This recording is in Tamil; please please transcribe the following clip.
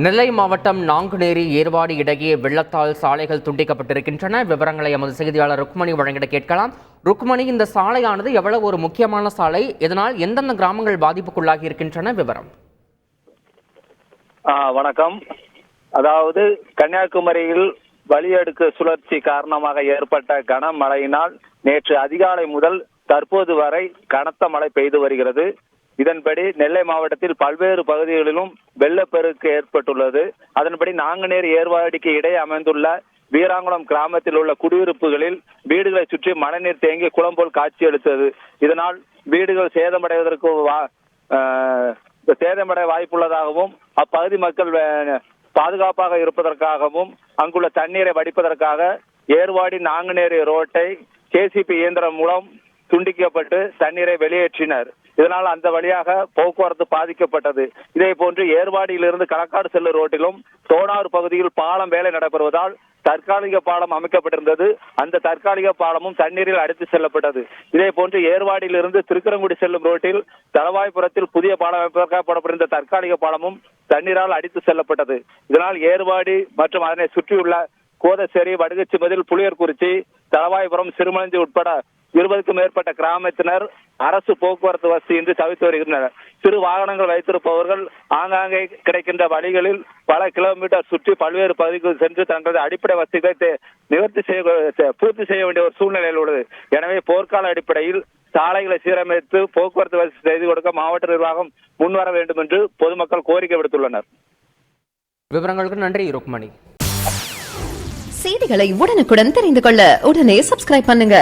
நெல்லை மாவட்டம் நாங்குநேரி ஏர்வாடி இடையே வெள்ளத்தால் சாலைகள் துண்டிக்கப்பட்டிருக்கின்றன. விவரங்களை எமது செய்தியாளர் ருக்மணி வழங்கிட கேட்கலாம். ருக்மணி, இந்த சாலையானது எவ்வளவு ஒரு முக்கியமான சாலை, இதனால் எந்தெந்த கிராமங்கள் பாதிப்புக்குள்ளாகி இருக்கின்றன? விவரம். வணக்கம். அதாவது கன்னியாகுமரியில் வளியடுக்கு சுழற்சி காரணமாக ஏற்பட்ட கனமழையினால் நேற்று அதிகாலை முதல் தற்போது வரை கனத்த மழை பெய்து வருகிறது. இதன்படி நெல்லை மாவட்டத்தில் பல்வேறு பகுதிகளிலும் வெள்ளப்பெருக்கு ஏற்பட்டுள்ளது. அதன்படி நாங்குநேரி ஏர்வாடிக்கு இடையே அமைந்துள்ள வீராங்குளம் கிராமத்தில் உள்ள குடியிருப்புகளில் வீடுகளை சுற்றி மழைநீர் தேங்கி குளம் போல் காட்சியளித்தது. இதனால் வீடுகள் சேதமடைய வாய்ப்புள்ளதாகவும் அப்பகுதி மக்கள் பாதுகாப்பாக இருப்பதற்காகவும் அங்குள்ள தண்ணீரை வடிப்பதற்காக ஏர்வாடி நாங்குநேரி ரோட்டை ஜேசிபி இயந்திரம் மூலம் துண்டிக்கப்பட்டு தண்ணீரை வெளியேற்றினர். இதனால் அந்த வழியாக போக்குவரத்து பாதிக்கப்பட்டது. இதே போன்று ஏர்வாடியிலிருந்து களக்காடு செல்லும் ரோட்டிலும் தோடாறு பகுதியில் பாலம் வேலை நடைபெறுவதால் தற்காலிக பாலம் அமைக்கப்பட்டிருந்தது. அந்த தற்காலிக பாலமும் தண்ணீரில் அடித்து செல்லப்பட்டது. இதே போன்று ஏர்வாடியிலிருந்து திருக்கரங்குடி செல்லும் ரோட்டில் தளவாய்புரத்தில் புதிய பாலம் அமைப்பதற்காக போடப்பட்டிருந்த தற்காலிக பாலமும் தண்ணீரால் அடித்து செல்லப்பட்டது. இதனால் ஏர்வாடி மற்றும் அதனை சுற்றியுள்ள கோதசேரி, வடுகச்சிமதில், புளியர்குறிச்சி, தளவாய்புரம், சிறுமலஞ்சி உட்பட 20க்கும் மேற்பட்ட கிராமத்தினர் அரசு போக்குவரத்து வசதியின்றி தவித்து வருகின்றனர். சிறு வாகனங்கள் வைத்திருப்பவர்கள் ஆங்காங்கே கிடைக்கின்ற வழிகளில் பல கிலோமீட்டர் சுற்றி பல்வேறு பகுதிகள் சென்று தங்களது அடிப்படை வசதிகளை பூர்த்தி செய்ய வேண்டிய ஒரு சூழ்நிலையில் உள்ளது. எனவே போர்க்கால அடிப்படையில் சாலைகளை சீரமைத்து போக்குவரத்து வசதி செய்து கொடுக்க மாவட்ட நிர்வாகம் முன்வர வேண்டும் என்று பொதுமக்கள் கோரிக்கை விடுத்துள்ளனர். விவரங்களுக்கு நன்றி ருக்மணி. செய்திகளை உடனுக்குடன் தெரிந்து கொள்ள உடனே சப்ஸ்கிரைப் பண்ணுங்க.